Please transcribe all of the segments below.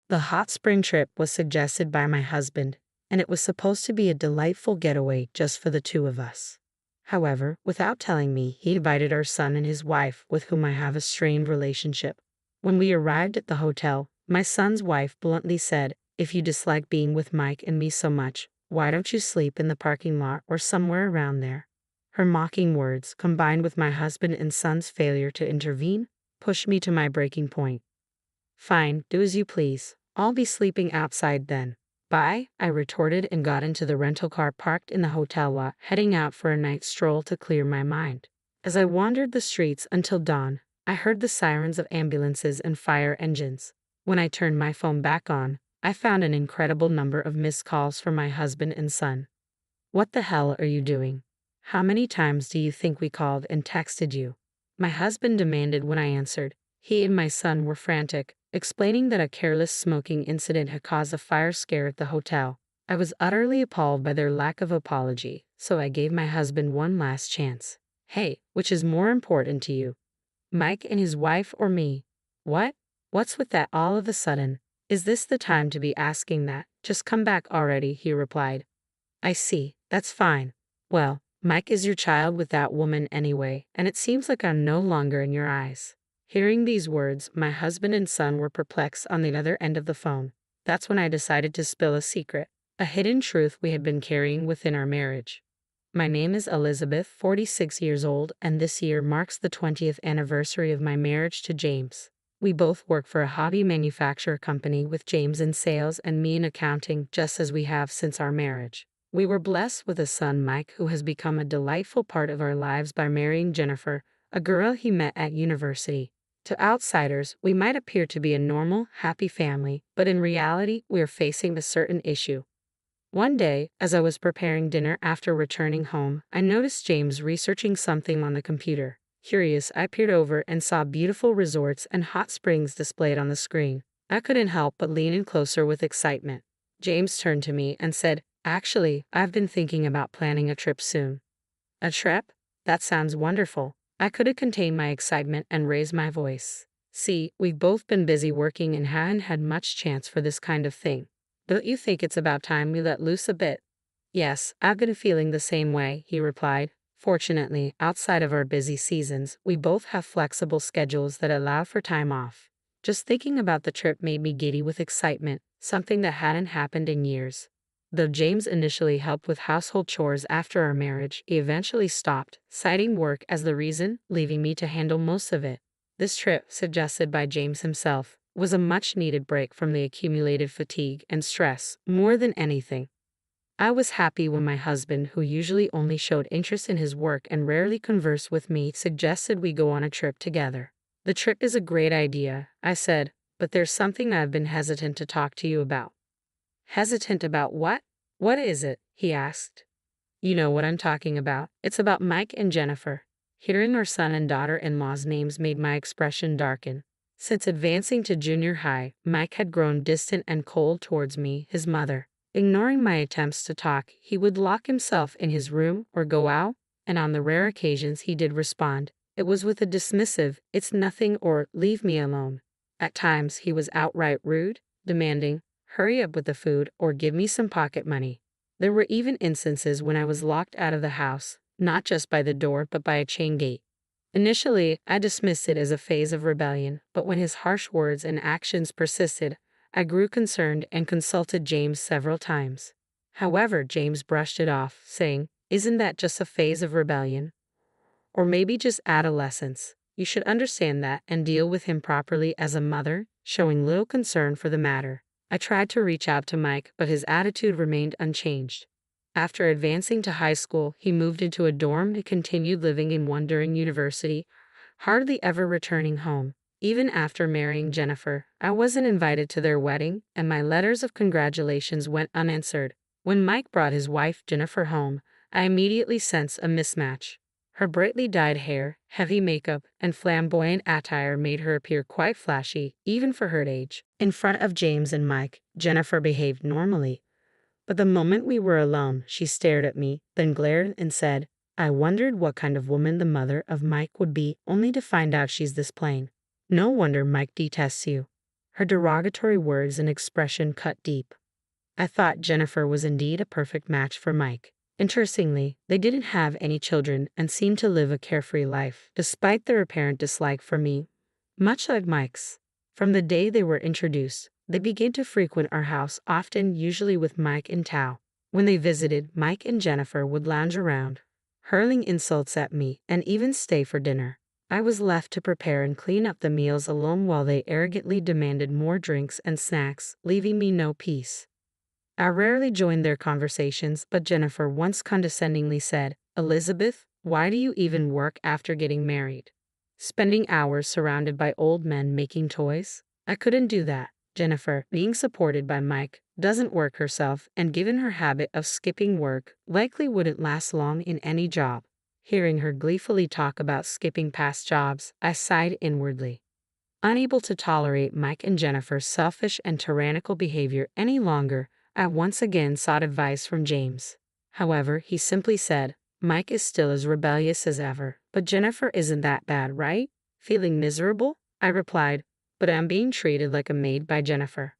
The hot spring trip was suggested by my husband, and it was supposed to be a delightful getaway just for the two of us. However, without telling me, he invited our son and his wife, with whom I have a strained relationship. When we arrived at the hotel, my son's wife bluntly said, "If you dislike being with Mike and me so much, why don't you sleep in the parking lot or somewhere around there?" Her mocking words, combined with my husband and son's failure to intervene, pushed me to my breaking point. "Fine, do as you please. I'll be sleeping outside then." "Bye," I retorted and got into the rental car parked in the hotel lot, heading out for a night stroll to clear my mind. As I wandered the streets until dawn, I heard the sirens of ambulances and fire engines. When I turned my phone back on, I found an incredible number of missed calls from my husband and son. "What the hell are you doing? How many times do you think we called and texted you?" my husband demanded when I answered. He and my son were frantic, explaining that a careless smoking incident had caused a fire scare at the hotel. I was utterly appalled by their lack of apology, so I gave my husband one last chance. "Hey, which is more important to you? Mike and his wife or me?" "What? What's with that all of a sudden? Is this the time to be asking that? Just come back already," he replied. "I see, that's fine. Well, Mike is your child with that woman anyway, and it seems like I'm no longer in your eyes." Hearing these words, my husband and son were perplexed on the other end of the phone. That's when I decided to spill a secret, a hidden truth we had been carrying within our marriage. My name is Elizabeth, 46 years old, and this year marks the 20th anniversary of my marriage to James. We both work for a hobby manufacturer company, with James in sales and me in accounting, just as we have since our marriage. We were blessed with a son, Mike, who has become a delightful part of our lives by marrying Jennifer, a girl he met at university. To outsiders, we might appear to be a normal, happy family, but in reality, we are facing a certain issue. One day, as I was preparing dinner after returning home, I noticed James researching something on the computer. Curious, I peered over and saw beautiful resorts and hot springs displayed on the screen. I couldn't help but lean in closer with excitement. James turned to me and said, "Actually, I've been thinking about planning a trip soon." "A trip? That sounds wonderful." I couldn't contain my excitement and raised my voice. "See, we've both been busy working and haven't had much chance for this kind of thing. Don't you think it's about time we let loose a bit?" "Yes, I've been feeling the same way," he replied. Fortunately, outside of our busy seasons, we both have flexible schedules that allow for time off. Just thinking about the trip made me giddy with excitement, something that hadn't happened in years. Though James initially helped with household chores after our marriage, he eventually stopped, citing work as the reason, leaving me to handle most of it. This trip, suggested by James himself, was a much-needed break from the accumulated fatigue and stress, more than anything. I was happy when my husband, who usually only showed interest in his work and rarely conversed with me, suggested we go on a trip together. "The trip is a great idea," I said, "but there's something I've been hesitant to talk to you about." "Hesitant about what? What is it?" he asked. "You know what I'm talking about. It's about Mike and Jennifer." Hearing our son and daughter-in-law's names made my expression darken. Since advancing to junior high, Mike had grown distant and cold towards me, his mother. Ignoring my attempts to talk, he would lock himself in his room or go out, and on the rare occasions he did respond, it was with a dismissive, "It's nothing," or "Leave me alone." At times he was outright rude, demanding, "Hurry up with the food," or "Give me some pocket money." There were even instances when I was locked out of the house, not just by the door but by a chain gate. Initially, I dismissed it as a phase of rebellion, but when his harsh words and actions persisted, I grew concerned and consulted James several times. However, James brushed it off, saying, "Isn't that just a phase of rebellion? Or maybe just adolescence? You should understand that and deal with him properly as a mother," showing little concern for the matter. I tried to reach out to Mike, but his attitude remained unchanged. After advancing to high school, he moved into a dorm and continued living in one during university, hardly ever returning home. Even after marrying Jennifer, I wasn't invited to their wedding, and my letters of congratulations went unanswered. When Mike brought his wife Jennifer home, I immediately sensed a mismatch. Her brightly dyed hair, heavy makeup, and flamboyant attire made her appear quite flashy, even for her age. In front of James and Mike, Jennifer behaved normally. But the moment we were alone, she stared at me, then glared and said, "I wondered what kind of woman the mother of Mike would be, only to find out she's this plain. No wonder Mike detests you." Her derogatory words and expression cut deep. I thought Jennifer was indeed a perfect match for Mike. Interestingly, they didn't have any children and seemed to live a carefree life, despite their apparent dislike for me, much like Mike's. From the day they were introduced, they began to frequent our house often, usually with Mike in tow. When they visited, Mike and Jennifer would lounge around, hurling insults at me, and even stay for dinner. I was left to prepare and clean up the meals alone while they arrogantly demanded more drinks and snacks, leaving me no peace. I rarely joined their conversations, but Jennifer once condescendingly said, "Elizabeth, why do you even work after getting married? Spending hours surrounded by old men making toys?" I couldn't do that. Jennifer, being supported by Mike, doesn't work herself, and given her habit of skipping work, likely wouldn't last long in any job. Hearing her gleefully talk about skipping past jobs, I sighed inwardly. Unable to tolerate Mike and Jennifer's selfish and tyrannical behavior any longer, I once again sought advice from James. However, he simply said, "Mike is still as rebellious as ever, but Jennifer isn't that bad, right?" Feeling miserable, I replied, "But I'm being treated like a maid by Jennifer."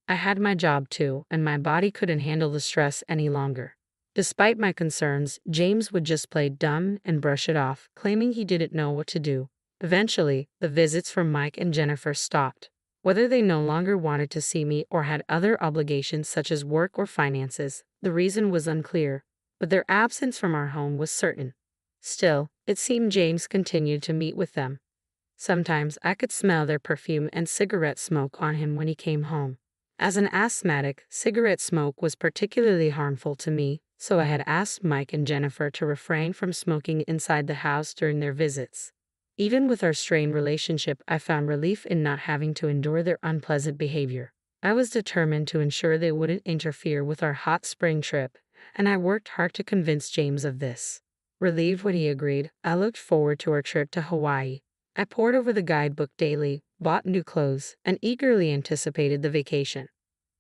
I had my job too, and my body couldn't handle the stress any longer. Despite my concerns, James would just play dumb and brush it off, claiming he didn't know what to do. Eventually, the visits from Mike and Jennifer stopped. Whether they no longer wanted to see me or had other obligations such as work or finances, the reason was unclear, but their absence from our home was certain. Still, it seemed James continued to meet with them. Sometimes I could smell their perfume and cigarette smoke on him when he came home. As an asthmatic, cigarette smoke was particularly harmful to me, so I had asked Mike and Jennifer to refrain from smoking inside the house during their visits. Even with our strained relationship, I found relief in not having to endure their unpleasant behavior. I was determined to ensure they wouldn't interfere with our hot spring trip, and I worked hard to convince James of this. Relieved when he agreed, I looked forward to our trip to Hawaii. I pored over the guidebook daily, bought new clothes, and eagerly anticipated the vacation.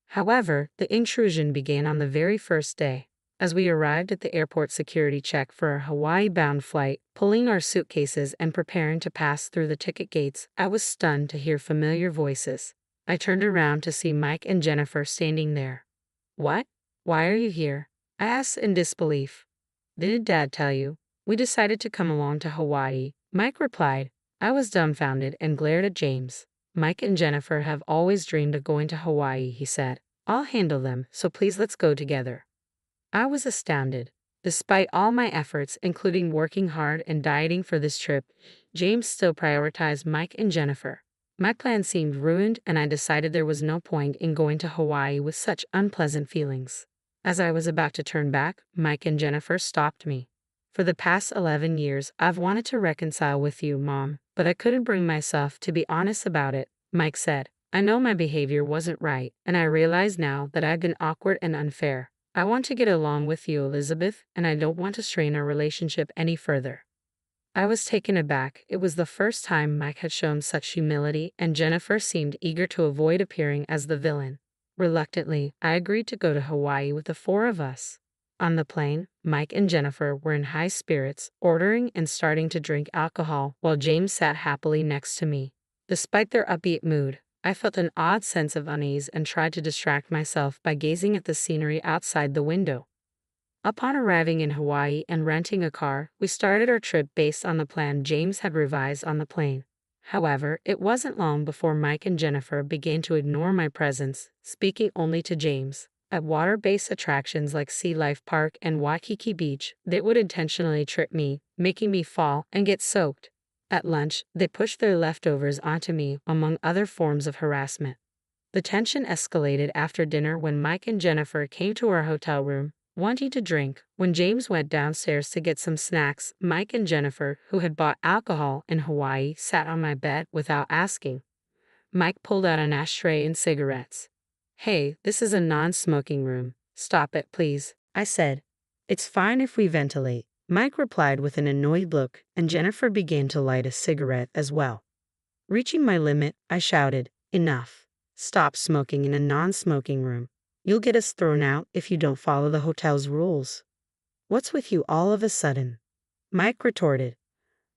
However, the intrusion began on the very first day. As we arrived at the airport security check for our Hawaii-bound flight, pulling our suitcases and preparing to pass through the ticket gates, I was stunned to hear familiar voices. I turned around to see Mike and Jennifer standing there. "What? Why are you here?" I asked in disbelief. "Didn't Dad tell you? We decided to come along to Hawaii," Mike replied. I was dumbfounded and glared at James. "Mike and Jennifer have always dreamed of going to Hawaii," he said. "I'll handle them, so please let's go together." I was astounded. Despite all my efforts, including working hard and dieting for this trip, James still prioritized Mike and Jennifer. My plan seemed ruined, and I decided there was no point in going to Hawaii with such unpleasant feelings. As I was about to turn back, Mike and Jennifer stopped me. "For the past 11 years, I've wanted to reconcile with you, Mom, but I couldn't bring myself to be honest about it," Mike said. "I know my behavior wasn't right, and I realize now that I've been awkward and unfair. I want to get along with you, Elizabeth, and I don't want to strain our relationship any further." I was taken aback. It was the first time Mike had shown such humility, and Jennifer seemed eager to avoid appearing as the villain. Reluctantly, I agreed to go to Hawaii with the four of us. On the plane, Mike and Jennifer were in high spirits, ordering and starting to drink alcohol, while James sat happily next to me. Despite their upbeat mood, I felt an odd sense of unease and tried to distract myself by gazing at the scenery outside the window. Upon arriving in Hawaii and renting a car, we started our trip based on the plan James had revised on the plane. However, it wasn't long before Mike and Jennifer began to ignore my presence, speaking only to James. At water-based attractions like Sea Life Park and Waikiki Beach, they would intentionally trip me, making me fall and get soaked. At lunch, they pushed their leftovers onto me, among other forms of harassment. The tension escalated after dinner when Mike and Jennifer came to our hotel room, wanting to drink. When James went downstairs to get some snacks, Mike and Jennifer, who had bought alcohol in Hawaii, sat on my bed without asking. Mike pulled out an ashtray and cigarettes. "Hey, this is a non-smoking room. Stop it, please," I said. "It's fine if we ventilate," Mike replied with an annoyed look, and Jennifer began to light a cigarette as well. Reaching my limit, I shouted, "Enough. Stop smoking in a non-smoking room. You'll get us thrown out if you don't follow the hotel's rules." "What's with you all of a sudden?" Mike retorted.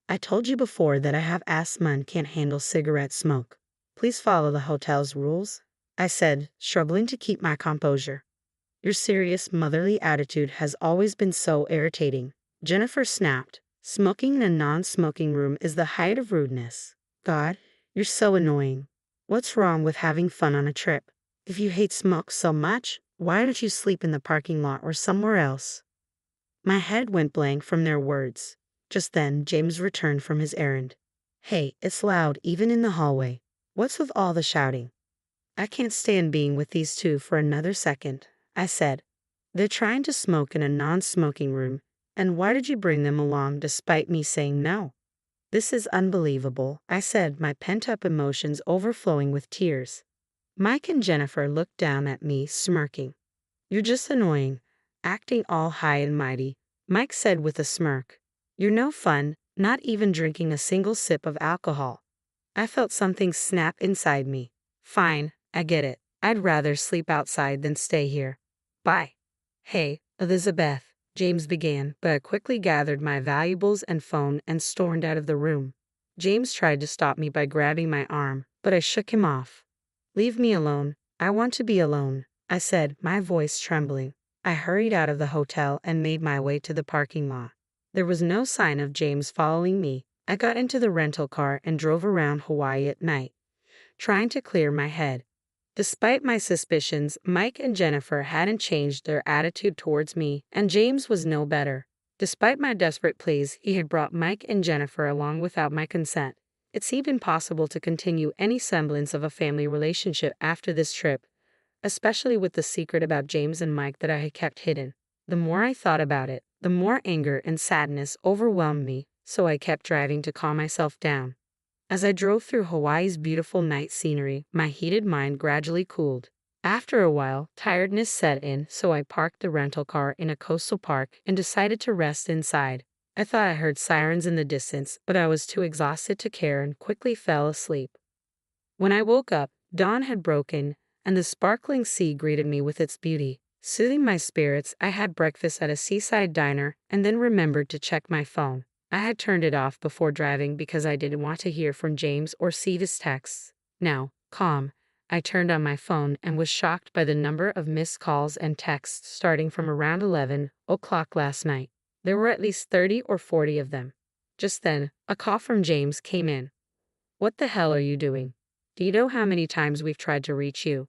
"I told you before that I have asthma and can't handle cigarette smoke." Please follow the hotel's rules, I said, struggling to keep my composure. Your serious motherly attitude has always been so irritating, Jennifer snapped. Smoking in a non-smoking room is the height of rudeness. God, you're so annoying. What's wrong with having fun on a trip? If you hate smoke so much, why don't you sleep in the parking lot or somewhere else? My head went blank from their words. Just then, James returned from his errand. Hey, it's loud even in the hallway. What's with all the shouting? I can't stand being with these two for another second, I said. They're trying to smoke in a non-smoking room, and why did you bring them along despite me saying no? This is unbelievable, I said, my pent-up emotions overflowing with tears. Mike and Jennifer looked down at me, smirking. You're just annoying, acting all high and mighty, Mike said with a smirk. You're no fun, not even drinking a single sip of alcohol. I felt something snap inside me. Fine, I get it. I'd rather sleep outside than stay here. Bye. Hey, Elizabeth, James began, but I quickly gathered my valuables and phone and stormed out of the room. James tried to stop me by grabbing my arm, but I shook him off. Leave me alone. I want to be alone, I said, my voice trembling. I hurried out of the hotel and made my way to the parking lot. There was no sign of James following me. I got into the rental car and drove around Hawaii at night, trying to clear my head. Despite my suspicions, Mike and Jennifer hadn't changed their attitude towards me, and James was no better. Despite my desperate pleas, he had brought Mike and Jennifer along without my consent. It seemed impossible to continue any semblance of a family relationship after this trip, especially with the secret about James and Mike that I had kept hidden. The more I thought about it, the more anger and sadness overwhelmed me, so I kept driving to calm myself down. As I drove through Hawaii's beautiful night scenery, my heated mind gradually cooled. After a while, tiredness set in, so I parked the rental car in a coastal park and decided to rest inside. I thought I heard sirens in the distance, but I was too exhausted to care and quickly fell asleep. When I woke up, dawn had broken, and the sparkling sea greeted me with its beauty. Soothing my spirits, I had breakfast at a seaside diner and then remembered to check my phone. I had turned it off before driving because I didn't want to hear from James or see his texts. Now, calm, I turned on my phone and was shocked by the number of missed calls and texts starting from around 11 o'clock last night. There were at least 30 or 40 of them. Just then, a call from James came in. What the hell are you doing? Do you know how many times we've tried to reach you?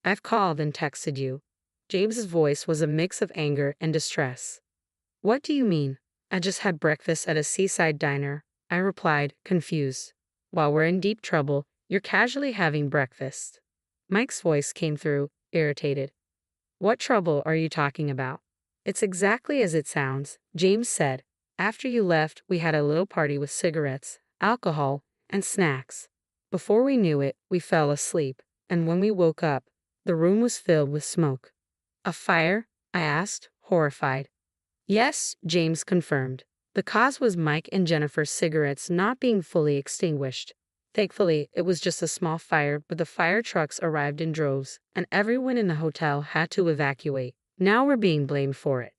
I've called and texted you. James's voice was a mix of anger and distress. What do you mean? I just had breakfast at a seaside diner, I replied, confused. While we're in deep trouble, you're casually having breakfast. Mike's voice came through, irritated. What trouble are you talking about? It's exactly as it sounds, James said. After you left, we had a little party with cigarettes, alcohol, and snacks. Before we knew it, we fell asleep, and when we woke up, the room was filled with smoke. A fire? I asked, horrified. Yes, James confirmed. The cause was Mike and Jennifer's cigarettes not being fully extinguished. Thankfully, it was just a small fire, but the fire trucks arrived in droves, and everyone in the hotel had to evacuate. Now we're being blamed for it.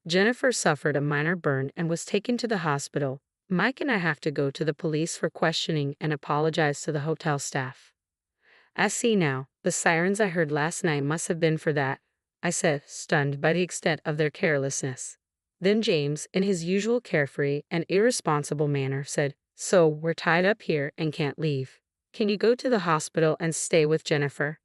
Jennifer suffered a minor burn and was taken to the hospital. Mike and I have to go to the police for questioning and apologize to the hotel staff. I see now, the sirens I heard last night must have been for that, I said, stunned by the extent of their carelessness. Then James, in his usual carefree and irresponsible manner, said, So, we're tied up here and can't leave. Can you go to the hospital and stay with Jennifer?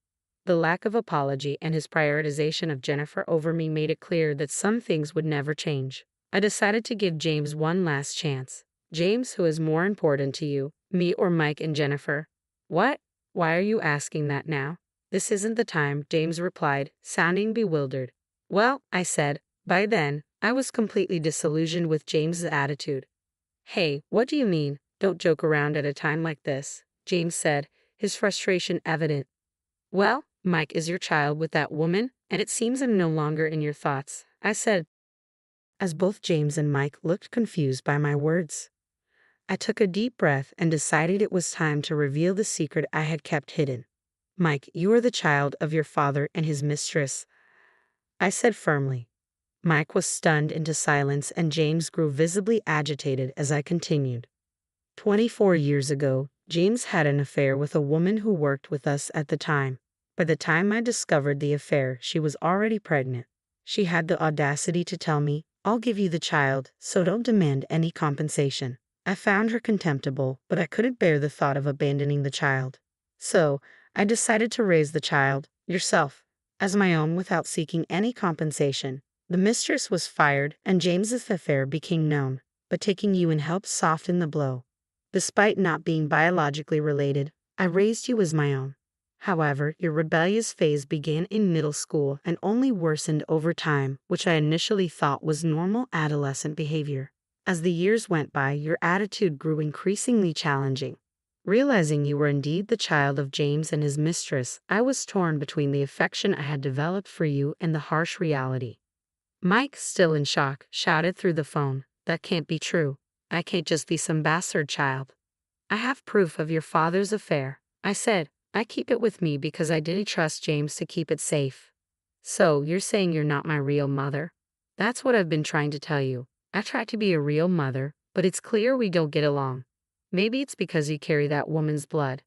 The lack of apology and his prioritization of Jennifer over me made it clear that some things would never change. I decided to give James one last chance. James, who is more important to you, me or Mike and Jennifer? What? Why are you asking that now? This isn't the time, James replied, sounding bewildered. Well, I said, by then, I was completely disillusioned with James's attitude. Hey, what do you mean? Don't joke around at a time like this, James said, his frustration evident. Well, Mike is your child with that woman, and it seems I'm no longer in your thoughts, I said, as both James and Mike looked confused by my words. I took a deep breath and decided it was time to reveal the secret I had kept hidden. Mike, you are the child of your father and his mistress, I said firmly. Mike was stunned into silence and James grew visibly agitated as I continued. 24 years ago, James had an affair with a woman who worked with us at the time. By the time I discovered the affair, she was already pregnant. She had the audacity to tell me, "I'll give you the child, so don't demand any compensation." I found her contemptible, but I couldn't bear the thought of abandoning the child. So, I decided to raise the child, yourself, as my own without seeking any compensation. The mistress was fired, and James's affair became known, but taking you in helped soften the blow. Despite not being biologically related, I raised you as my own. However, your rebellious phase began in middle school and only worsened over time, which I initially thought was normal adolescent behavior. As the years went by, your attitude grew increasingly challenging. Realizing you were indeed the child of James and his mistress, I was torn between the affection I had developed for you and the harsh reality. Mike, still in shock, shouted through the phone, "That can't be true. I can't just be some bastard child. I have proof of your father's affair." I said, "I keep it with me because I didn't trust James to keep it safe." "So, you're saying you're not my real mother?" "That's what I've been trying to tell you. I try to be a real mother, but it's clear we don't get along. Maybe it's because you carry that woman's blood."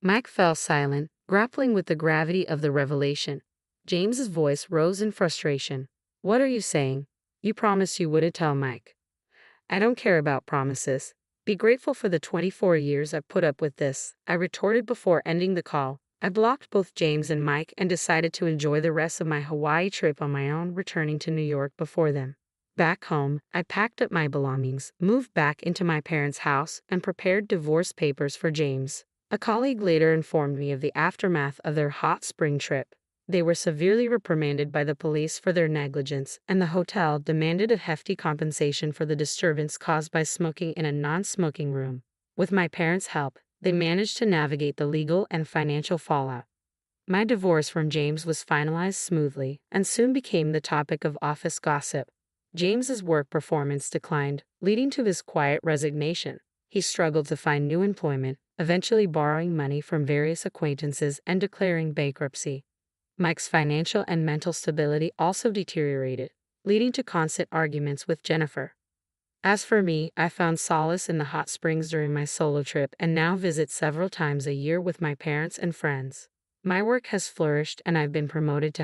Mike fell silent, grappling with the gravity of the revelation. James's voice rose in frustration. "What are you saying? You promised you wouldn't tell Mike." "I don't care about promises. Be grateful for the 24 years I've put up with this," I retorted before ending the call. I blocked both James and Mike and decided to enjoy the rest of my Hawaii trip on my own, returning to New York before them. Back home, I packed up my belongings, moved back into my parents' house, and prepared divorce papers for James. A colleague later informed me of the aftermath of their hot spring trip. They were severely reprimanded by the police for their negligence, and the hotel demanded a hefty compensation for the disturbance caused by smoking in a non-smoking room. With my parents' help, they managed to navigate the legal and financial fallout. My divorce from James was finalized smoothly and soon became the topic of office gossip. James's work performance declined, leading to his quiet resignation. He struggled to find new employment, eventually borrowing money from various acquaintances and declaring bankruptcy. Mike's financial and mental stability also deteriorated, leading to constant arguments with Jennifer. As for me, I found solace in the hot springs during my solo trip and now visit several times a year with my parents and friends. My work has flourished and I've been promoted to